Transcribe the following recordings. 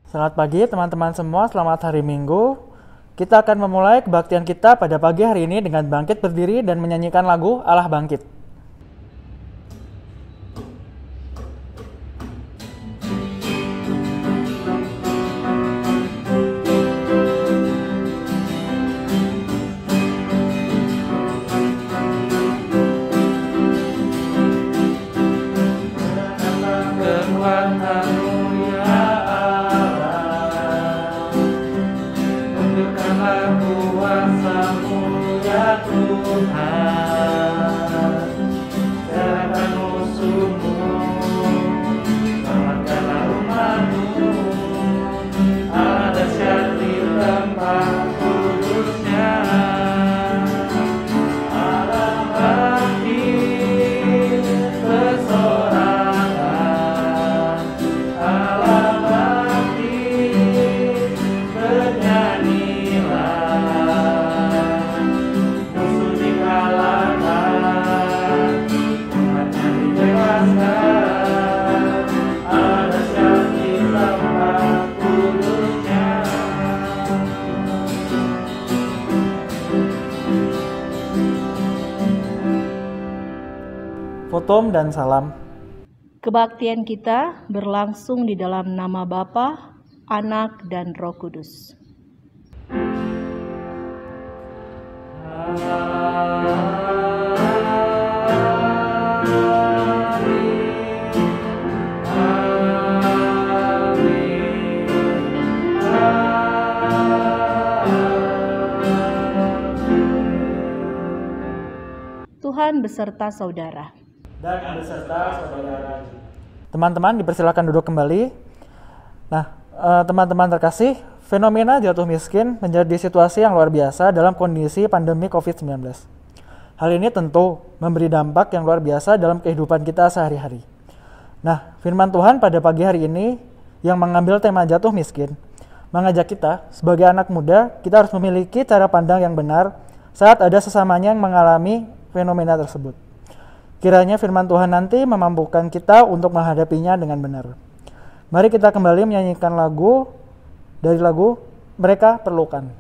Selamat pagi teman-teman semua, selamat hari Minggu. Kita akan memulai kebaktian kita pada pagi hari ini dengan bangkit berdiri dan menyanyikan lagu Allah Bangkit. Fotum dan salam. Kebaktian kita berlangsung di dalam nama Bapa, Anak, dan Roh Kudus. Tuhan beserta saudara. Dan beserta saudara. Teman-teman dipersilakan duduk kembali. Nah, teman-teman terkasih, fenomena jatuh miskin menjadi situasi yang luar biasa dalam kondisi pandemi COVID-19. Hal ini tentu memberi dampak yang luar biasa dalam kehidupan kita sehari-hari. Nah, firman Tuhan pada pagi hari ini yang mengambil tema jatuh miskin, mengajak kita sebagai anak muda, kita harus memiliki cara pandang yang benar saat ada sesamanya yang mengalami fenomena tersebut. Kiranya firman Tuhan nanti memampukan kita untuk menghadapinya dengan benar. Mari kita kembali menyanyikan lagu dari lagu Mereka Perlukan.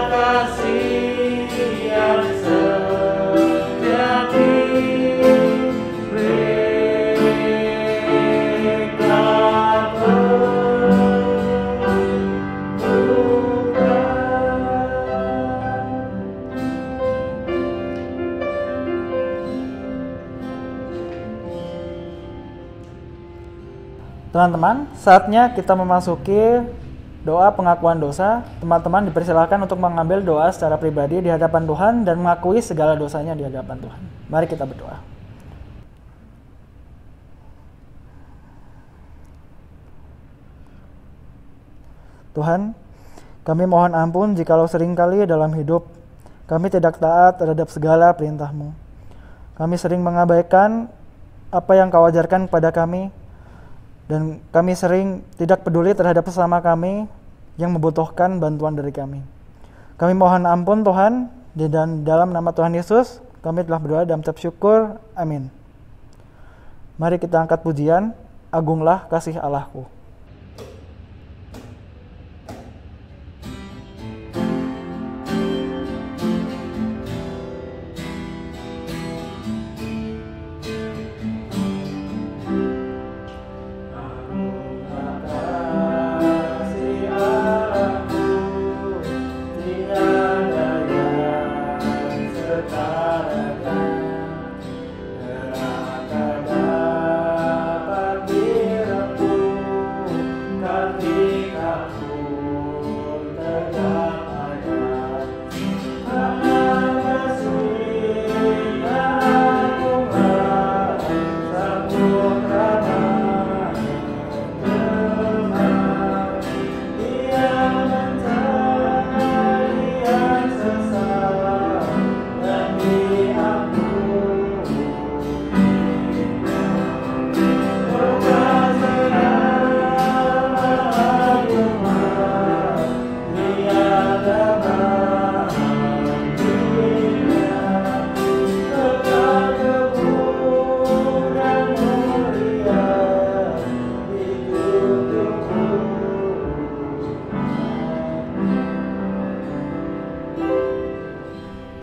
kasih Teman-teman, saatnya kita memasuki doa pengakuan dosa. Teman-teman dipersilakan untuk mengambil doa secara pribadi di hadapan Tuhan dan mengakui segala dosanya di hadapan Tuhan. Mari kita berdoa. Tuhan, kami mohon ampun jikalau seringkali dalam hidup kami tidak taat terhadap segala perintah-Mu. Kami sering mengabaikan apa yang Kau ajarkan kepada kami, dan kami sering tidak peduli terhadap sesama kami yang membutuhkan bantuan dari kami. Kami mohon ampun Tuhan, dan dalam nama Tuhan Yesus kami telah berdoa dan mengucap syukur. Amin. Mari kita angkat pujian, agunglah kasih Allahku.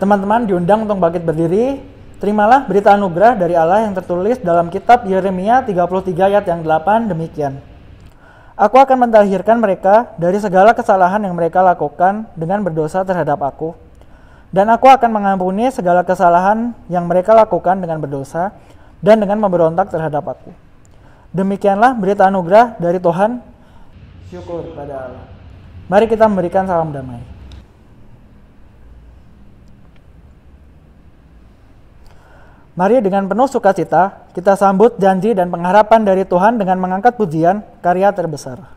Teman-teman diundang untuk bangkit berdiri. Terimalah berita anugerah dari Allah yang tertulis dalam kitab Yeremia 33 ayat yang 8 demikian. Aku akan mentahirkan mereka dari segala kesalahan yang mereka lakukan dengan berdosa terhadap aku. Dan aku akan mengampuni segala kesalahan yang mereka lakukan dengan berdosa dan dengan memberontak terhadap aku. Demikianlah berita anugerah dari Tuhan. Syukur pada Allah. Mari kita memberikan salam damai. Mari dengan penuh sukacita kita sambut janji dan pengharapan dari Tuhan dengan mengangkat pujian karya terbesar.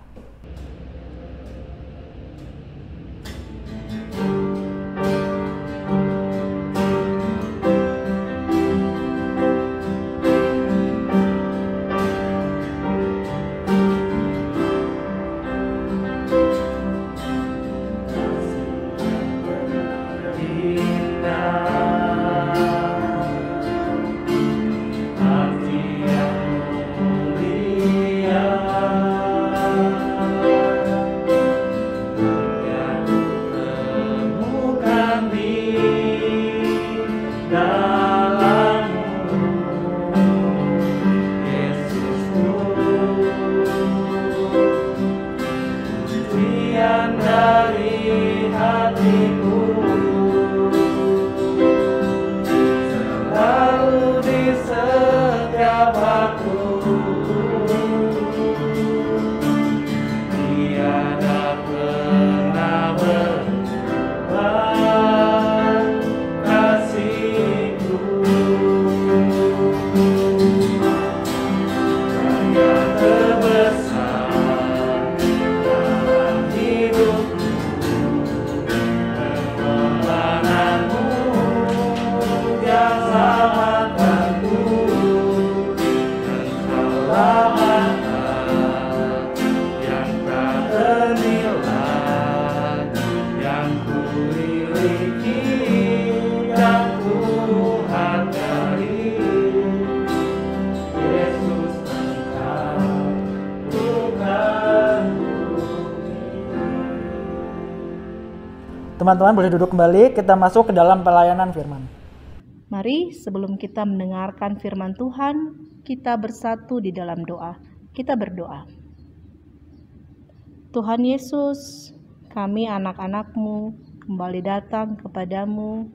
Teman-teman boleh duduk kembali, kita masuk ke dalam pelayanan firman. Mari sebelum kita mendengarkan firman Tuhan, kita bersatu di dalam doa. Kita berdoa. Tuhan Yesus, kami anak-anak-Mu kembali datang kepadamu.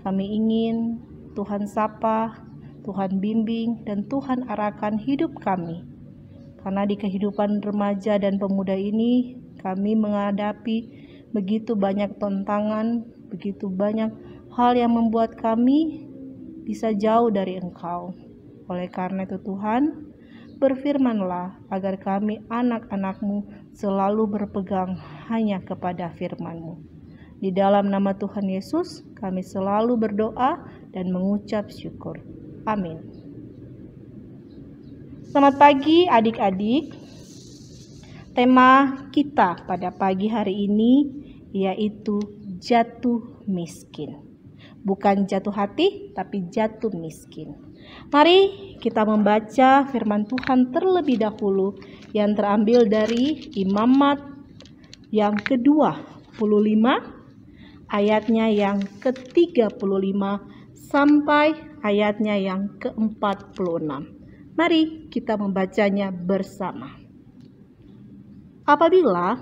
Kami ingin Tuhan sapa, Tuhan bimbing, dan Tuhan arahkan hidup kami. karena di kehidupan remaja dan pemuda ini kami menghadapi begitu banyak tantangan, begitu banyak hal yang membuat kami bisa jauh dari Engkau. Oleh karena itu Tuhan, berfirmanlah agar kami anak-anak-Mu selalu berpegang hanya kepada firman-Mu. Di dalam nama Tuhan Yesus, kami selalu berdoa dan mengucap syukur. Amin. Selamat pagi adik-adik. Tema kita pada pagi hari ini yaitu jatuh miskin. Bukan jatuh hati, tapi jatuh miskin. Mari kita membaca firman Tuhan terlebih dahulu yang terambil dari Imamat yang ke-25, ayatnya yang ke-35 sampai ayatnya yang ke-46. Mari kita membacanya bersama. Apabila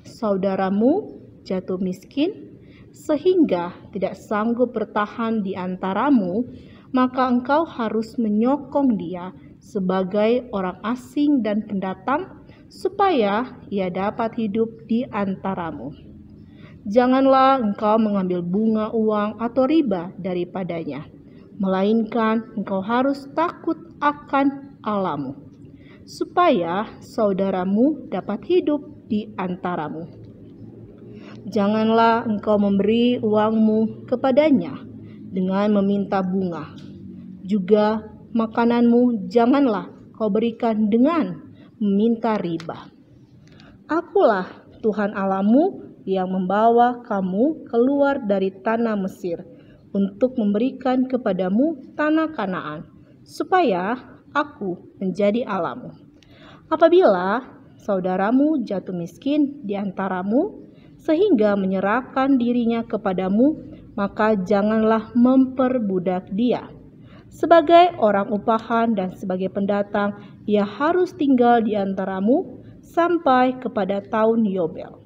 saudaramu jatuh miskin sehingga tidak sanggup bertahan di antaramu, maka engkau harus menyokong dia sebagai orang asing dan pendatang supaya ia dapat hidup di antaramu. Janganlah engkau mengambil bunga uang atau riba daripadanya, melainkan engkau harus takut akan Allahmu, supaya saudaramu dapat hidup di antaramu. Janganlah engkau memberi uangmu kepadanya dengan meminta bunga. Juga makananmu janganlah kau berikan dengan meminta riba. Akulah Tuhan Allahmu yang membawa kamu keluar dari tanah Mesir untuk memberikan kepadamu tanah Kanaan, supaya aku menjadi Allahmu. Apabila saudaramu jatuh miskin di antaramu sehingga menyerahkan dirinya kepadamu, maka janganlah memperbudak dia. Sebagai orang upahan dan sebagai pendatang, ia harus tinggal di antaramu sampai kepada tahun Yobel.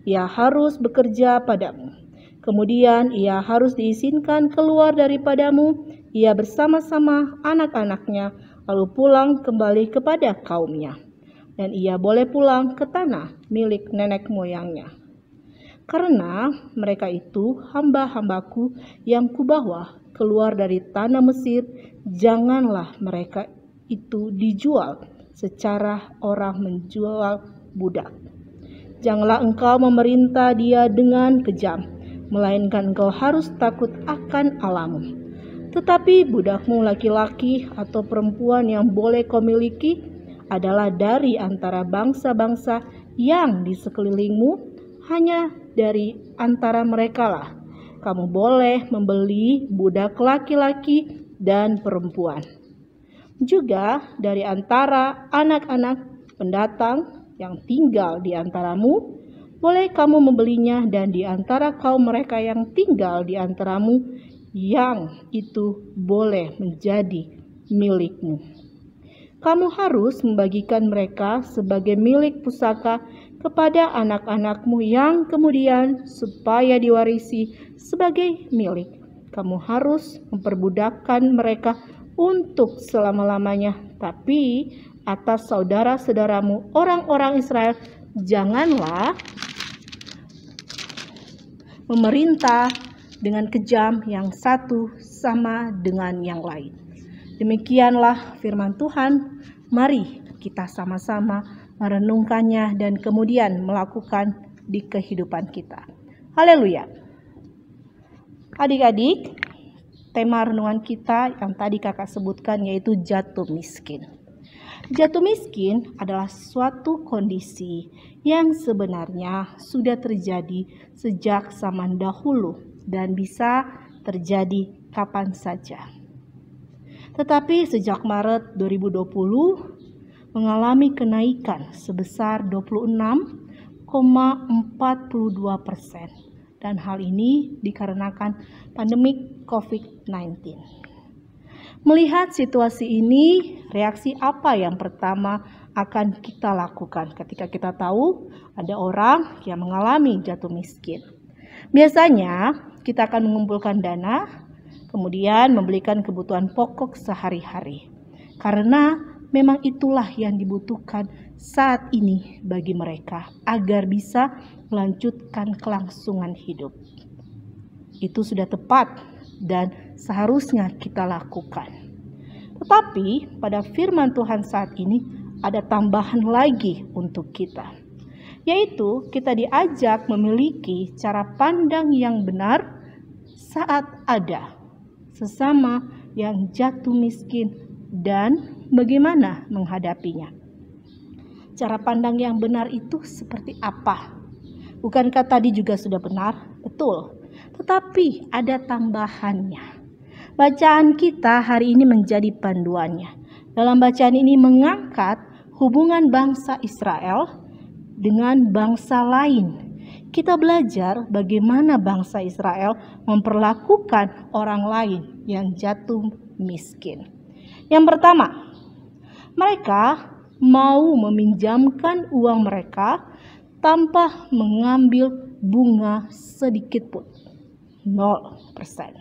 Ia harus bekerja padamu. Kemudian ia harus diizinkan keluar daripadamu, ia bersama-sama anak-anaknya, lalu pulang kembali kepada kaumnya. Dan ia boleh pulang ke tanah milik nenek moyangnya. Karena mereka itu hamba-hambaku yang kubawa keluar dari tanah Mesir, janganlah mereka itu dijual secara orang menjual budak. Janganlah engkau memerintah dia dengan kejam, melainkan engkau harus takut akan Allahmu. Tetapi budakmu laki-laki atau perempuan yang boleh kau miliki adalah dari antara bangsa-bangsa yang di sekelilingmu, hanya dari antara merekalah kamu boleh membeli budak laki-laki dan perempuan. Juga dari antara anak-anak pendatang yang tinggal di antaramu, boleh kamu membelinya, dan di antara kaum mereka yang tinggal di antaramu, yang itu boleh menjadi milikmu. Kamu harus membagikan mereka sebagai milik pusaka kepada anak-anakmu yang kemudian supaya diwarisi sebagai milik. Kamu harus memperbudakkan mereka untuk selama-lamanya, tapi atas saudara-saudaramu orang-orang Israel janganlah memerintah dengan kejam yang satu sama dengan yang lain. Demikianlah firman Tuhan. Mari kita sama-sama merenungkannya dan kemudian melakukan di kehidupan kita. Haleluya. Adik-adik, tema renungan kita yang tadi kakak sebutkan yaitu jatuh miskin. Jatuh miskin adalah suatu kondisi yang sebenarnya sudah terjadi sejak zaman dahulu dan bisa terjadi kapan saja. Tetapi sejak Maret 2020 mengalami kenaikan sebesar 26,42%. Dan hal ini dikarenakan pandemi COVID-19. Melihat situasi ini, reaksi apa yang pertama akan kita lakukan ketika kita tahu ada orang yang mengalami jatuh miskin? Biasanya kita akan mengumpulkan dana, kemudian membelikan kebutuhan pokok sehari-hari. Karena memang itulah yang dibutuhkan saat ini bagi mereka agar bisa melanjutkan kelangsungan hidup. Itu sudah tepat dan seharusnya kita lakukan. Tetapi pada firman Tuhan saat ini ada tambahan lagi untuk kita, yaitu kita diajak memiliki cara pandang yang benar saat ada sesama yang jatuh miskin dan bagaimana menghadapinya. Cara pandang yang benar itu seperti apa? Bukankah tadi juga sudah benar? Betul. Tetapi ada tambahannya. Bacaan kita hari ini menjadi panduannya. Dalam bacaan ini mengangkat hubungan bangsa Israel dengan bangsa lain. Kita belajar bagaimana bangsa Israel memperlakukan orang lain yang jatuh miskin. Yang pertama, mereka mau meminjamkan uang mereka tanpa mengambil bunga sedikit pun, 0%.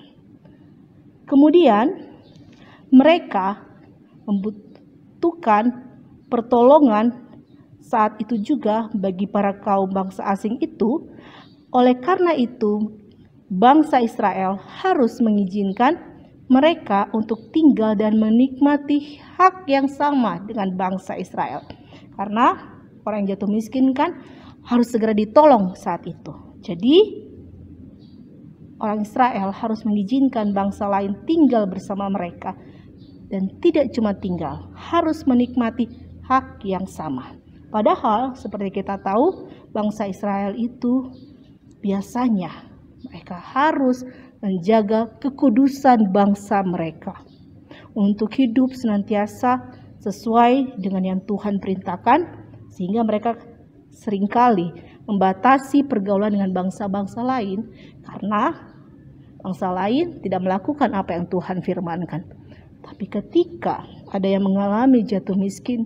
Kemudian mereka membutuhkan pertolongan saat itu juga bagi para kaum bangsa asing itu. Oleh karena itu, bangsa Israel harus mengizinkan mereka untuk tinggal dan menikmati hak yang sama dengan bangsa Israel. Karena orang yang jatuh miskin kan harus segera ditolong saat itu. Jadi orang Israel harus mengizinkan bangsa lain tinggal bersama mereka. Dan tidak cuma tinggal, harus menikmati hak yang sama. Padahal seperti kita tahu, bangsa Israel itu biasanya mereka harus menjaga kekudusan bangsa mereka untuk hidup senantiasa sesuai dengan yang Tuhan perintahkan, sehingga mereka seringkali membatasi pergaulan dengan bangsa-bangsa lain karena bangsa lain tidak melakukan apa yang Tuhan firmankan. Tapi ketika ada yang mengalami jatuh miskin,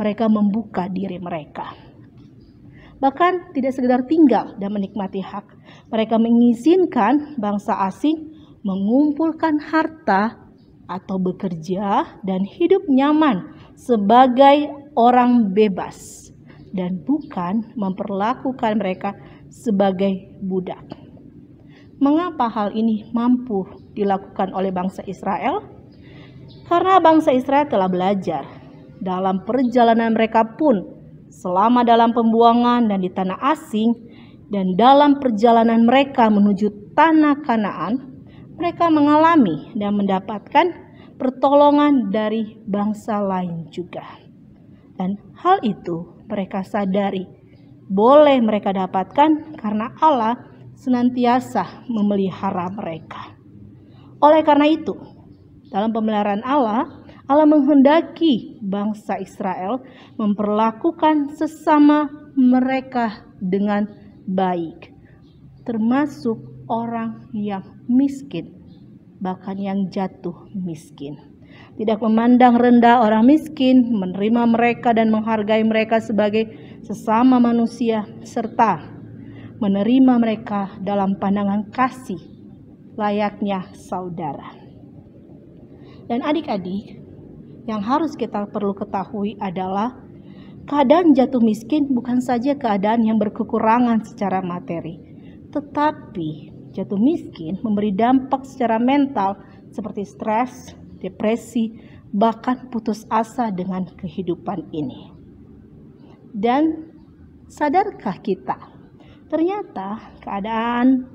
mereka membuka diri mereka. Bahkan tidak sekedar tinggal dan menikmati hak, mereka mengizinkan bangsa asing mengumpulkan harta atau bekerja dan hidup nyaman sebagai orang bebas dan bukan memperlakukan mereka sebagai budak. Mengapa hal ini mampu dilakukan oleh bangsa Israel? Karena bangsa Israel telah belajar dalam perjalanan mereka pun selama dalam pembuangan dan di tanah asing, dan dalam perjalanan mereka menuju tanah Kanaan, mereka mengalami dan mendapatkan pertolongan dari bangsa lain juga. Dan hal itu mereka sadari boleh mereka dapatkan karena Allah senantiasa memelihara mereka. Oleh karena itu, dalam pemeliharaan Allah menghendaki bangsa Israel memperlakukan sesama mereka dengan baik, termasuk orang yang miskin, bahkan yang jatuh miskin. Tidak memandang rendah orang miskin, menerima mereka dan menghargai mereka sebagai sesama manusia, serta menerima mereka dalam pandangan kasih layaknya saudara. Dan adik-adik, yang harus kita perlu ketahui adalah keadaan jatuh miskin bukan saja keadaan yang berkekurangan secara materi, tetapi jatuh miskin memberi dampak secara mental seperti stres, depresi, bahkan putus asa dengan kehidupan ini. Dan sadarkah kita, ternyata keadaan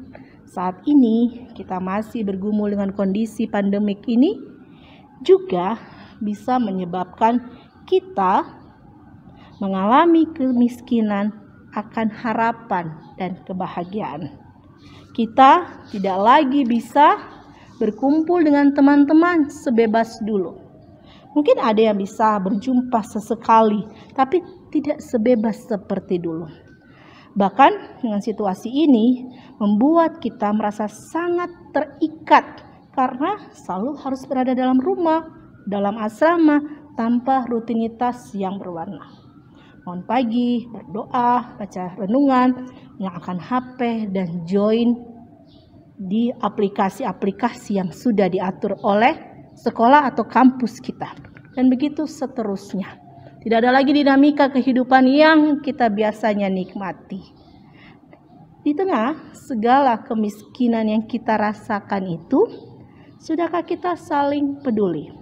saat ini kita masih bergumul dengan kondisi pandemik ini juga bisa menyebabkan kita mengalami kemiskinan akan harapan dan kebahagiaan. Kita tidak lagi bisa berkumpul dengan teman-teman sebebas dulu. Mungkin ada yang bisa berjumpa sesekali, tapi tidak sebebas seperti dulu. Bahkan dengan situasi ini membuat kita merasa sangat terikat karena selalu harus berada dalam rumah, dalam asrama, tanpa rutinitas yang berwarna. Bangun pagi, berdoa, baca renungan, nyalakan HP, dan join di aplikasi-aplikasi yang sudah diatur oleh sekolah atau kampus kita. dan begitu seterusnya. Tidak ada lagi dinamika kehidupan yang kita biasanya nikmati. Di tengah segala kemiskinan yang kita rasakan itu, sudahkah kita saling peduli?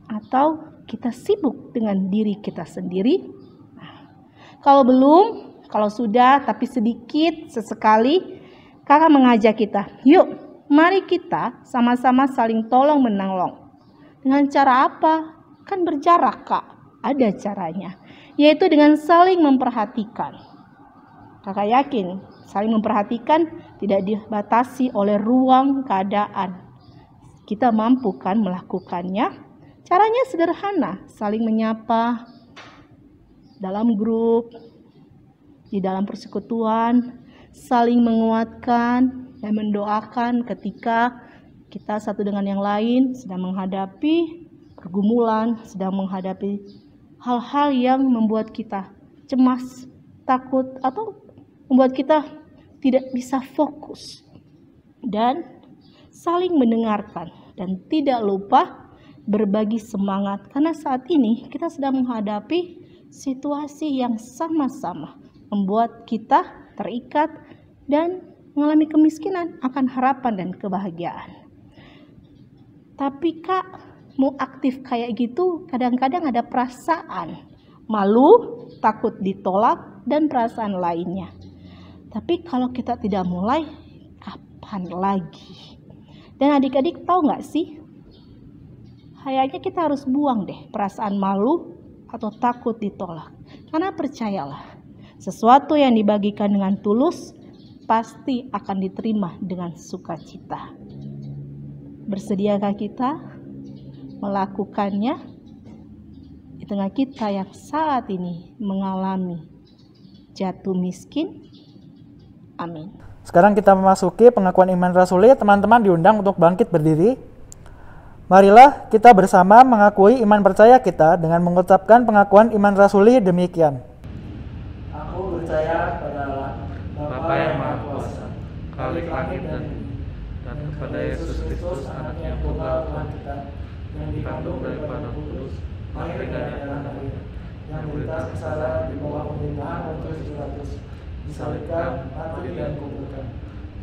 Atau kita sibuk dengan diri kita sendiri? Kalau belum, kalau sudah tapi sedikit sesekali, kakak mengajak kita, yuk mari kita sama-sama saling tolong menolong. Dengan cara apa? Kan berjarak kak, ada caranya, yaitu dengan saling memperhatikan. Kakak yakin saling memperhatikan tidak dibatasi oleh ruang keadaan. Kita mampu kan melakukannya? Caranya sederhana, saling menyapa dalam grup, di dalam persekutuan, saling menguatkan dan mendoakan ketika kita satu dengan yang lain sedang menghadapi pergumulan, sedang menghadapi hal-hal yang membuat kita cemas, takut, atau membuat kita tidak bisa fokus. Dan saling mendengarkan dan tidak lupa berbagi semangat, karena saat ini kita sedang menghadapi situasi yang sama-sama membuat kita terikat dan mengalami kemiskinan akan harapan dan kebahagiaan. Tapi kak, mau aktif kayak gitu kadang-kadang ada perasaan malu, takut ditolak, dan perasaan lainnya. Tapi kalau kita tidak mulai, kapan lagi? Dan adik-adik tahu nggak sih? Kayaknya kita harus buang deh perasaan malu atau takut ditolak. Karena percayalah, sesuatu yang dibagikan dengan tulus pasti akan diterima dengan sukacita. Bersediakah kita melakukannya di tengah kita yang saat ini mengalami jatuh miskin? Amin. Sekarang kita memasuki pengakuan iman rasuli. Teman-teman diundang untuk bangkit berdiri. Marilah kita bersama mengakui iman percaya kita dengan mengucapkan pengakuan iman rasuli demikian. Aku percaya pada Allah, Bapa yang Maha Kuasa, Khalik langit dan bumi, dan kepada Yesus Kristus, Anak yang tunggal Tuhan kita, yang dikandung dari Roh Kudus, lahir dari darah Maria, yang menderita sengsara di bawah pemerintahan Pontius Pilatus, disalibkan, mati dan dikuburkan,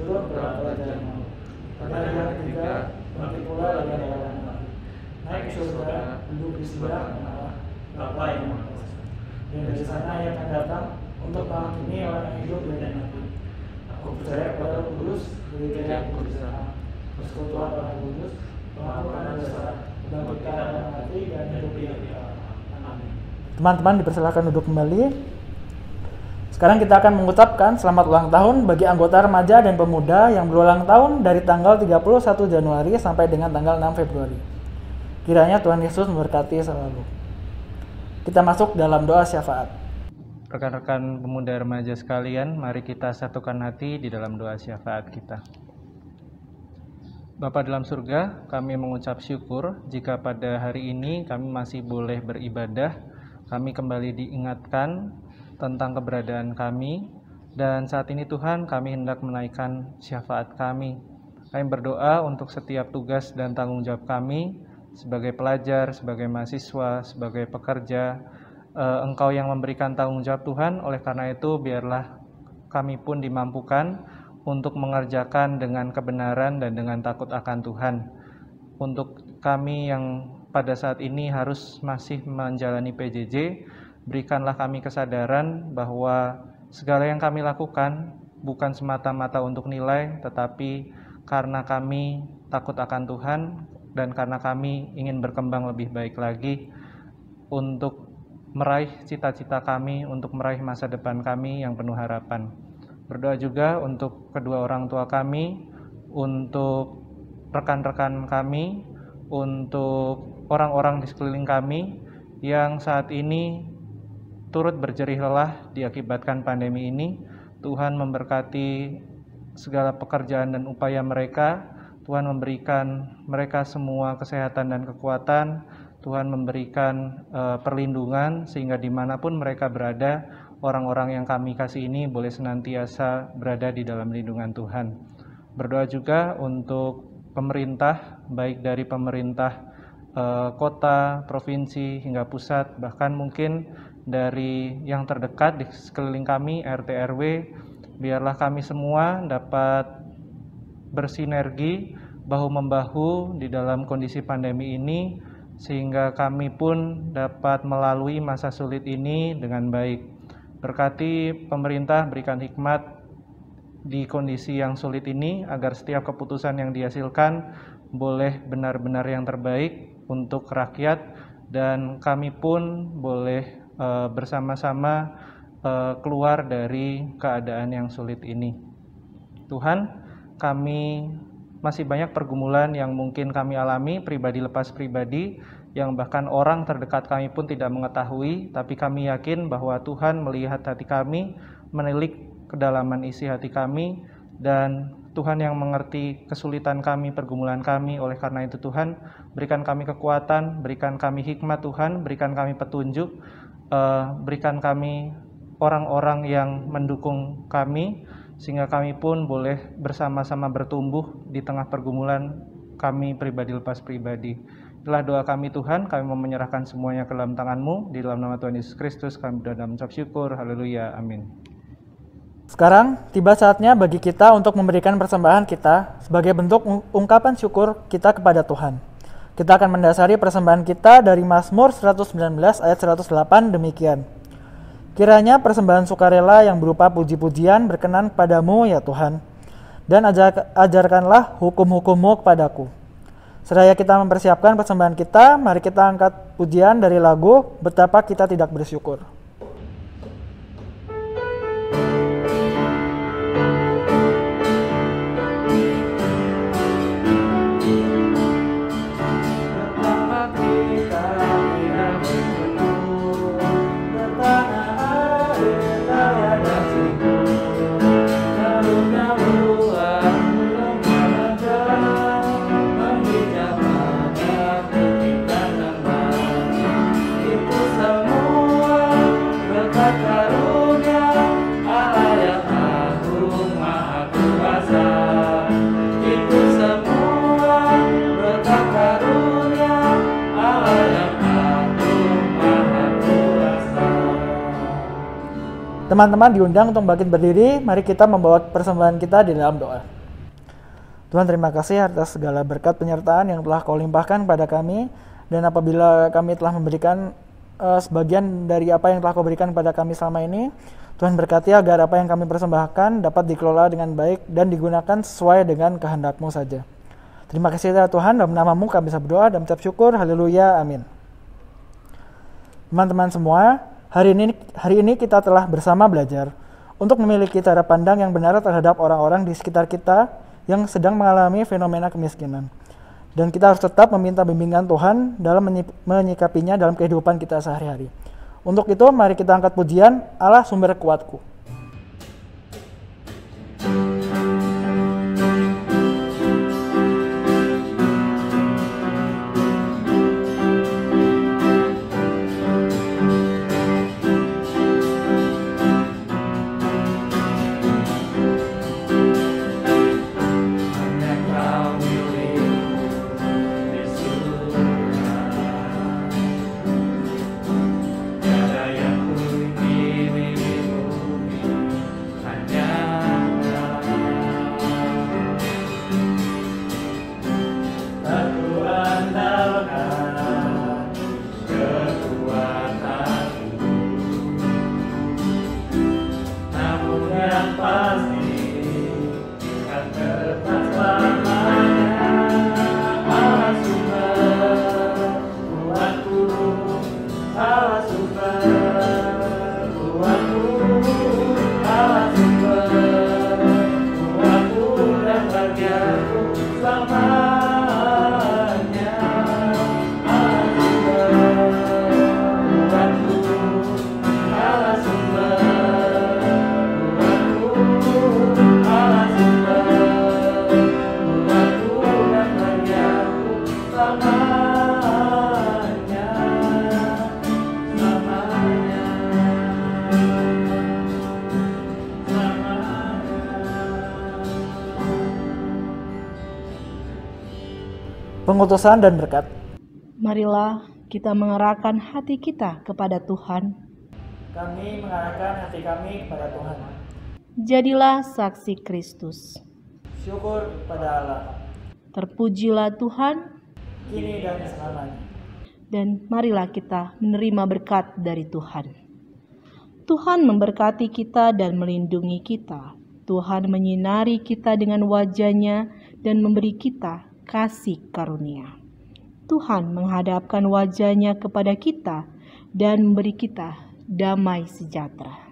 turun ke dalam kerajaan maut. Pada hari yang ketiga, bangkit pula dari antara orang mati, naik ke surga, duduk di sebelah kanan Allah, Bapa yang Maha Kuasa. Dan dari sana ia akan datang untuk menghakimi orang yang hidup dan mati. Aku percaya kepada Roh Kudus, gereja yang kudus, persekutuan orang kudus, pengampunan dosa, kebangkitan orang mati, dan hidup yang kekal. Amin. Teman-teman dipersilakan duduk kembali. Sekarang kita akan mengucapkan selamat ulang tahun bagi anggota remaja dan pemuda yang berulang tahun dari tanggal 31 Januari sampai dengan tanggal 6 Februari. Kiranya Tuhan Yesus memberkati selalu. Kita masuk dalam doa syafaat. Rekan-rekan pemuda remaja sekalian, mari kita satukan hati di dalam doa syafaat kita. Bapa dalam surga, kami mengucap syukur jika pada hari ini kami masih boleh beribadah. Kami kembali diingatkan tentang keberadaan kami, dan saat ini Tuhan kami hendak menaikkan syafaat kami. Kami berdoa untuk setiap tugas dan tanggung jawab kami sebagai pelajar, sebagai mahasiswa, sebagai pekerja. Engkau yang memberikan tanggung jawab Tuhan, oleh karena itu biarlah kami pun dimampukan untuk mengerjakan dengan kebenaran dan dengan takut akan Tuhan. Untuk kami yang pada saat ini harus masih menjalani PJJ, berikanlah kami kesadaran bahwa segala yang kami lakukan bukan semata-mata untuk nilai, tetapi karena kami takut akan Tuhan dan karena kami ingin berkembang lebih baik lagi untuk meraih cita-cita kami, untuk meraih masa depan kami yang penuh harapan. Berdoa juga untuk kedua orang tua kami, untuk rekan-rekan kami, untuk orang-orang di sekeliling kami yang saat ini turut berjerih lelah diakibatkan pandemi ini. Tuhan memberkati segala pekerjaan dan upaya mereka. Tuhan memberikan mereka semua kesehatan dan kekuatan. Tuhan memberikan perlindungan sehingga dimanapun mereka berada, orang-orang yang kami kasih ini boleh senantiasa berada di dalam lindungan Tuhan. Berdoa juga untuk pemerintah, baik dari pemerintah kota, provinsi, hingga pusat, bahkan mungkin dari yang terdekat di sekeliling kami, RT RW, biarlah kami semua dapat bersinergi bahu-membahu di dalam kondisi pandemi ini, sehingga kami pun dapat melalui masa sulit ini dengan baik. Berkati pemerintah, berikan hikmat di kondisi yang sulit ini, agar setiap keputusan yang dihasilkan boleh benar-benar yang terbaik untuk rakyat, dan kami pun boleh bersama-sama keluar dari keadaan yang sulit ini. Tuhan, kami masih banyak pergumulan yang mungkin kami alami, pribadi lepas pribadi, yang bahkan orang terdekat kami pun tidak mengetahui, tapi kami yakin bahwa Tuhan melihat hati kami, menilik kedalaman isi hati kami, dan Tuhan yang mengerti kesulitan kami, pergumulan kami. Oleh karena itu Tuhan, berikan kami kekuatan, berikan kami hikmat Tuhan, berikan kami petunjuk, berikan kami orang-orang yang mendukung kami, sehingga kami pun boleh bersama-sama bertumbuh di tengah pergumulan kami pribadi lepas pribadi. Itulah doa kami Tuhan, kami mau menyerahkan semuanya ke dalam tangan-Mu, di dalam nama Tuhan Yesus Kristus kami berdoa dan mengucap syukur, haleluya, amin. Sekarang tiba saatnya bagi kita untuk memberikan persembahan kita sebagai bentuk ungkapan syukur kita kepada Tuhan. Kita akan mendasari persembahan kita dari Mazmur 119 ayat 108 demikian. Kiranya persembahan sukarela yang berupa puji-pujian berkenan kepadamu ya Tuhan, dan ajarkanlah hukum-hukum-Mu kepadaku. Seraya kita mempersiapkan persembahan kita, mari kita angkat pujian dari lagu Betapa Kita Tidak Bersyukur. Teman-teman diundang untuk bangkit berdiri, mari kita membawa persembahan kita di dalam doa. Tuhan, terima kasih atas segala berkat penyertaan yang telah Kau limpahkan kepada kami, dan apabila kami telah memberikan sebagian dari apa yang telah Kau berikan kepada kami selama ini, Tuhan berkati agar apa yang kami persembahkan dapat dikelola dengan baik dan digunakan sesuai dengan kehendak-Mu saja. Terima kasih ya Tuhan, dalam nama-Mu kami bisa berdoa dan mengucap syukur, haleluya, amin. Teman-teman semua, Hari ini kita telah bersama belajar untuk memiliki cara pandang yang benar terhadap orang-orang di sekitar kita yang sedang mengalami fenomena kemiskinan. Dan kita harus tetap meminta bimbingan Tuhan dalam menyikapinya dalam kehidupan kita sehari-hari. Untuk itu, mari kita angkat pujian Allah sumber kuatku. Pengutusan dan berkat. Marilah kita mengerahkan hati kita kepada Tuhan. Kami mengarahkan hati kami kepada Tuhan. Jadilah saksi Kristus. Syukur kepada Allah, Terpujilah Tuhan, kini dan selamanya. dan marilah kita menerima berkat dari Tuhan. Tuhan memberkati kita dan melindungi kita. Tuhan menyinari kita dengan wajah-Nya dan memberi kita kasih karunia. Tuhan menghadapkan wajah-Nya kepada kita dan memberi kita damai sejahtera.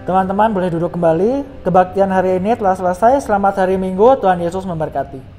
Teman-teman boleh duduk kembali. Kebaktian hari ini telah selesai. Selamat hari Minggu. Tuhan Yesus memberkati.